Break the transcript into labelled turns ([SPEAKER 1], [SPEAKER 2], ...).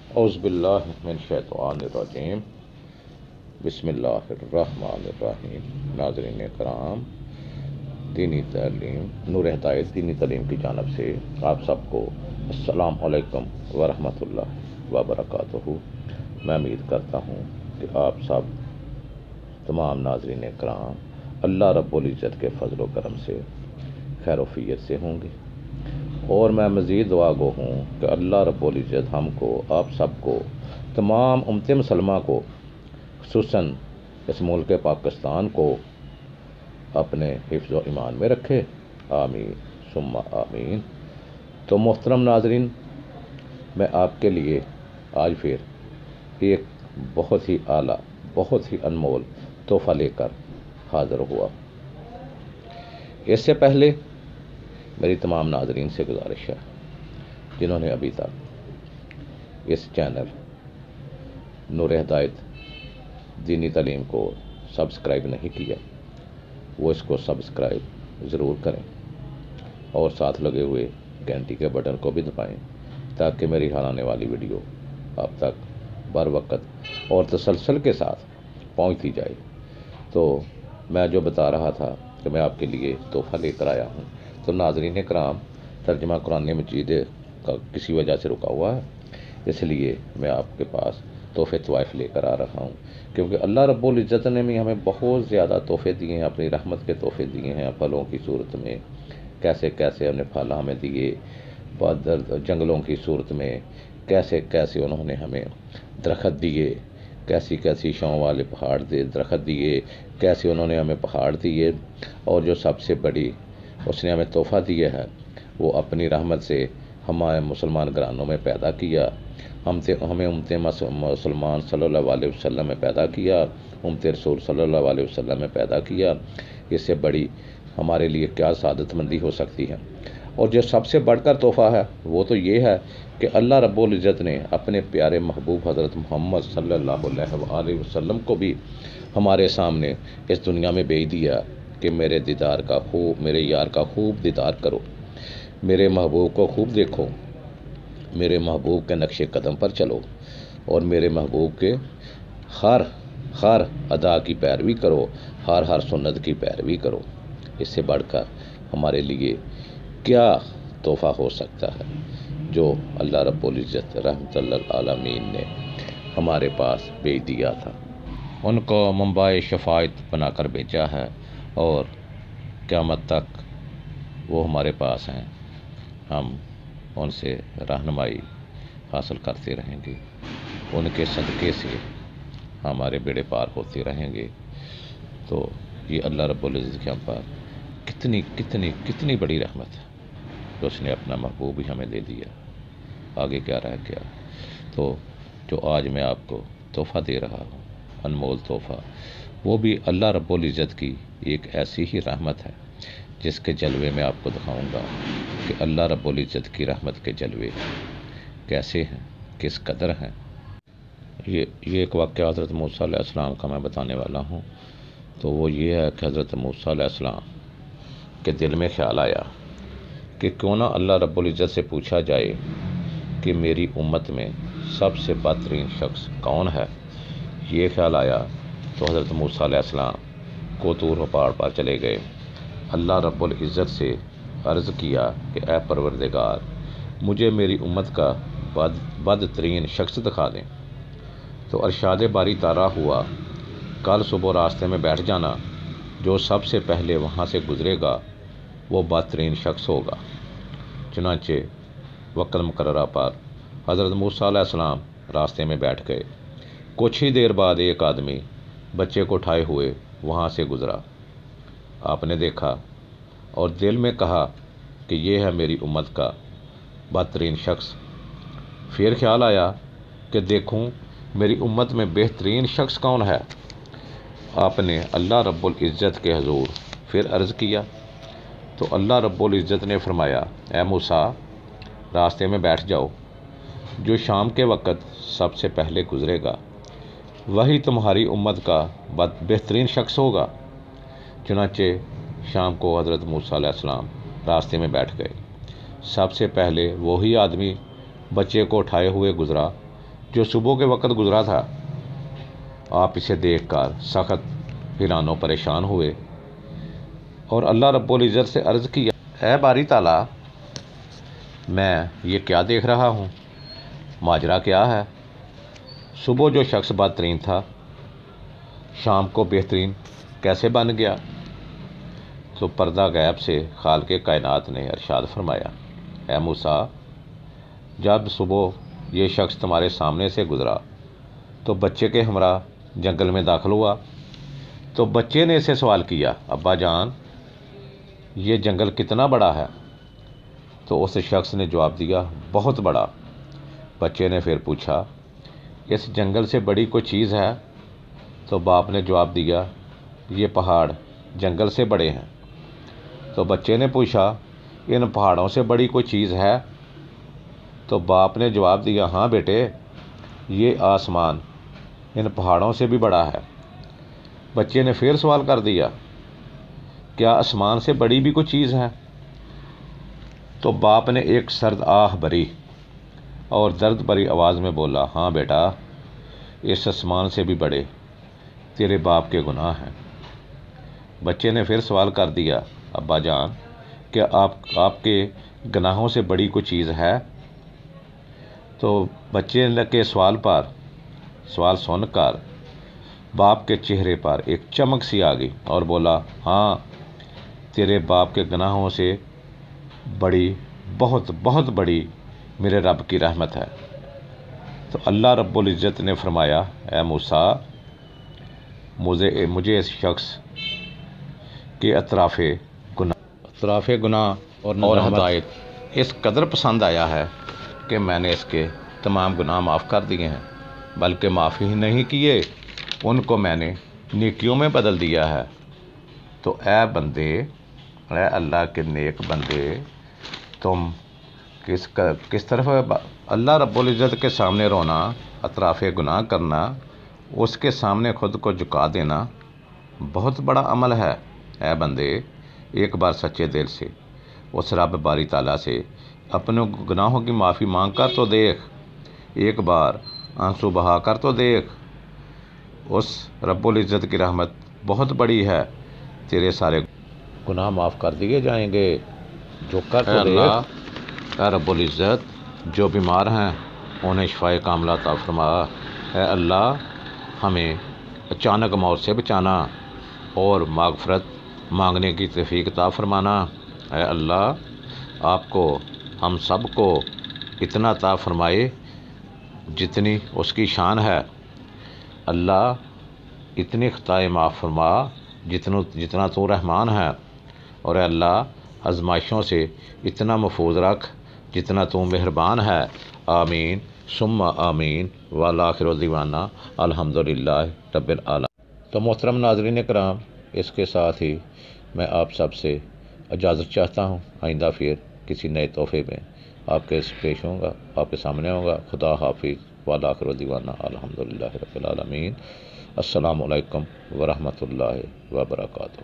[SPEAKER 1] اعوذ باللہ من الشیطان الرجیم بسم اللہ الرحمن الرحیم۔ ناظرین کرام، دینی تعلیم نور ہدایت دینی تعلیم کی جانب سے آپ سب کو السلام علیکم ورحمۃ اللہ وبرکاتہ۔ میں امید کرتا ہوں کہ آپ سب تمام ناظرین کرام اللہ رب العزت کے فضل و کرم سے خیر و عافیت سے ہوں گے، اور میں مزید دعا گو ہوں کہ اللہ رب العزت ہم کو، آپ سب کو، تمام امت مسلمہ کو، خصوصاً اس ملک پاکستان کو اپنے حفظ و ایمان میں رکھے، آمین ثم آمین۔ تو محترم ناظرین، میں آپ کے لیے آج پھر ایک بہت ہی اعلیٰ، بہت ہی انمول تحفہ لے کر حاضر ہوا۔ اس سے پہلے میری تمام ناظرین سے گزارش ہے جنہوں نے ابھی تک اس چینل نور ہدایت دینی تعلیم کو سبسکرائب نہیں کیا، وہ اس کو سبسکرائب ضرور کریں اور ساتھ لگے ہوئے گھنٹی کے بٹن کو بھی دبائیں تاکہ میری ہر آنے والی ویڈیو آپ تک بر وقت اور تسلسل کے ساتھ پہنچتی جائے۔ تو میں جو بتا رہا تھا کہ میں آپ کے لیے تحفہ لے کر آیا ہوں، تو ناظرین کرام، ترجمہ قرآن مجید کا کسی وجہ سے رکا ہوا ہے، اس لیے میں آپ کے پاس تحفے طوائف لے کر آ رہا ہوں، کیونکہ اللہ رب العزت نے بھی ہمیں بہت زیادہ تحفے دیے ہیں، اپنی رحمت کے تحفے دیے ہیں پھلوں کی صورت میں، کیسے کیسے ہم نے پھل ہمیں دیے، جنگلوں کی صورت میں کیسے کیسے انہوں نے ہمیں درخت دیے، کیسی کیسی چھاؤں والے پہاڑ دے درخت دیے، کیسے انہوں نے ہمیں پہاڑ دیے، اور جو سب سے بڑی اس نے ہمیں تحفہ دیا ہے وہ اپنی رحمت سے ہمارے مسلمان گھرانوں میں پیدا کیا، ہمیں امت مسلمان صلی اللہ علیہ وسلم میں پیدا کیا، امت رسول صلی اللہ علیہ وسلم میں پیدا کیا۔ اس سے بڑی ہمارے لیے کیا سعادت مندی ہو سکتی ہے؟ اور جو سب سے بڑھ کر تحفہ ہے وہ تو یہ ہے کہ اللہ رب العزت نے اپنے پیارے محبوب حضرت محمد صلی اللہ علیہ وسلم کو بھی ہمارے سامنے اس دنیا میں بھیج دیا کہ میرے میرے یار کا خوب دیدار کرو، میرے محبوب کو خوب دیکھو، میرے محبوب کے نقش قدم پر چلو، اور میرے محبوب کے ہر ادا کی پیروی کرو، ہر سنت کی پیروی کرو۔ اس سے بڑھ کر ہمارے لیے کیا تحفہ ہو سکتا ہے جو اللہ رب العزت رحمت للعالمین نے ہمارے پاس بھیج دیا تھا؟ ان کو منبع شفاعت بنا کر بھیجا ہے، اور قیامت تک وہ ہمارے پاس ہیں، ہم ان سے رہنمائی حاصل کرتے رہیں گے، ان کے صدقے سے ہمارے بیڑے پار ہوتے رہیں گے۔ تو یہ اللہ رب العزت کے ہم پر کتنی کتنی کتنی بڑی رحمت ہے کہ اس نے اپنا محبوب ہی ہمیں دے دیا، آگے کیا رہ گیا؟ تو جو آج میں آپ کو تحفہ دے رہا ہوں، انمول تحفہ، وہ بھی اللہ رب العزت کی ایک ایسی ہی رحمت ہے جس کے جلوے میں آپ کو دکھاؤں گا کہ اللہ رب العزت کی رحمت کے جلوے کیسے ہیں، کس قدر ہیں۔ یہ ایک واقعہ حضرت موسیٰ علیہ السلام کا میں بتانے والا ہوں۔ تو وہ یہ ہے کہ حضرت موسیٰ علیہ السلام کے دل میں خیال آیا کہ کیوں نہ اللہ رب العزت سے پوچھا جائے کہ میری امت میں سب سے بدترین شخص کون ہے۔ یہ خیال آیا تو حضرت موسیٰ علیہ السلام کو طور پہاڑ پر چلے گئے، اللہ رب العزت سے عرض کیا کہ اے پروردگار، مجھے میری امت کا بدترین شخص دکھا دیں۔ تو ارشاد باری طارا ہوا، کل صبح راستے میں بیٹھ جانا، جو سب سے پہلے وہاں سے گزرے گا وہ بدترین شخص ہوگا۔ چنانچہ وقت مقررہ پر حضرت موسیٰ علیہ السلام راستے میں بیٹھ گئے۔ کچھ ہی دیر بعد ایک آدمی بچے کو اٹھائے ہوئے وہاں سے گزرا۔ آپ نے دیکھا اور دل میں کہا کہ یہ ہے میری امت کا بدترین شخص۔ پھر خیال آیا کہ دیکھوں میری امت میں بہترین شخص کون ہے۔ آپ نے اللہ رب العزت کے حضور پھر عرض کیا تو اللہ رب العزت نے فرمایا، اے موسیٰ، راستے میں بیٹھ جاؤ، جو شام کے وقت سب سے پہلے گزرے گا وہی تمہاری امت کا بہترین شخص ہوگا۔ چنانچہ شام کو حضرت موسیٰ علیہ السلام راستے میں بیٹھ گئے۔ سب سے پہلے وہی آدمی بچے کو اٹھائے ہوئے گزرا جو صبح کے وقت گزرا تھا، آپ اسے دیکھ کر سخت حیران و پریشان ہوئے اور اللہ رب العزت سے عرض کیا، اے باری تعالیٰ، میں یہ کیا دیکھ رہا ہوں؟ ماجرا کیا ہے؟ صبح جو شخص بدترین تھا، شام کو بہترین کیسے بن گیا؟ تو پردہ غیب سے خالق کائنات نے ارشاد فرمایا، اے موسیٰ، جب صبح یہ شخص تمہارے سامنے سے گزرا تو بچے کے ہمراہ جنگل میں داخل ہوا، تو بچے نے اسے سوال کیا، ابا جان، یہ جنگل کتنا بڑا ہے؟ تو اس شخص نے جواب دیا، بہت بڑا۔ بچے نے پھر پوچھا، اس جنگل سے بڑی کوئی چیز ہے؟ تو باپ نے جواب دیا، یہ پہاڑ جنگل سے بڑے ہیں۔ تو بچے نے پوچھا، ان پہاڑوں سے بڑی کوئی چیز ہے؟ تو باپ نے جواب دیا، ہاں بیٹے، یہ آسمان ان پہاڑوں سے بھی بڑا ہے۔ بچے نے پھر سوال کر دیا، کیا آسمان سے بڑی بھی کوئی چیز ہے؟ تو باپ نے ایک سرد آہ بھری اور درد بھری آواز میں بولا، ہاں بیٹا، اس آسمان سے بھی بڑے تیرے باپ کے گناہ ہیں۔ بچے نے پھر سوال کر دیا، ابا جان، کیا آپ کے گناہوں سے بڑی کوئی چیز ہے؟ تو بچے کے سوال سن کر باپ کے چہرے پر ایک چمک سی آ گئی اور بولا، ہاں، تیرے باپ کے گناہوں سے بڑی، بہت بہت بڑی میرے رب کی رحمت ہے۔ تو اللہ رب العزت نے فرمایا، اے موسیٰ، مجھے اس شخص کے اطراف گناہ اور ہدایت اس قدر پسند آیا ہے کہ میں نے اس کے تمام گناہ معاف کر دیے ہیں، بلکہ معاف ہی نہیں کیے، ان کو میں نے نیکیوں میں بدل دیا ہے۔ تو اے بندے، اے اللہ کے نیک بندے، تم کس طرف اللہ رب العزت کے سامنے رونا، اطراف گناہ کرنا، اس کے سامنے خود کو جھکا دینا بہت بڑا عمل ہے۔ اے بندے، ایک بار سچے دل سے اس رب باری تعالیٰ سے اپنے گناہوں کی معافی مانگ کر تو دیکھ، ایک بار آنسو بہا کر تو دیکھ، اس رب العزت کی رحمت بہت بڑی ہے، تیرے سارے گناہ معاف کر دیے جائیں گے۔ جو کر تو دیکھ، اے رب العزت، جو بیمار ہیں انہیں شفائے کاملہ عطا فرما۔ اے اللہ، ہمیں اچانک موت سے بچانا اور مغفرت مانگنے کی توفیق عطا فرمانا۔ اے اللہ، آپ کو، ہم سب کو اتنا عطا فرمائے جتنی اس کی شان ہے۔ اللہ، اتنی خطائیں معاف فرما جتنا تو رحمان ہے، اور اے اللہ، آزمائشوں سے اتنا محفوظ رکھ جتنا تو مہربان ہے۔ آمین ثم آمین والآخر دعوانا الحمدللہ رب العالمین۔ تو محترم ناظرین کرام، اس کے ساتھ ہی میں آپ سب سے اجازت چاہتا ہوں، آئندہ پھر کسی نئے تحفے میں آپ کے پیش ہوں گا، آپ کے سامنے ہوں گا۔ خدا حافظ والآخر دعوانا الحمدللہ رب العالمین۔ السلام علیکم ورحمۃ اللہ وبرکاتہ۔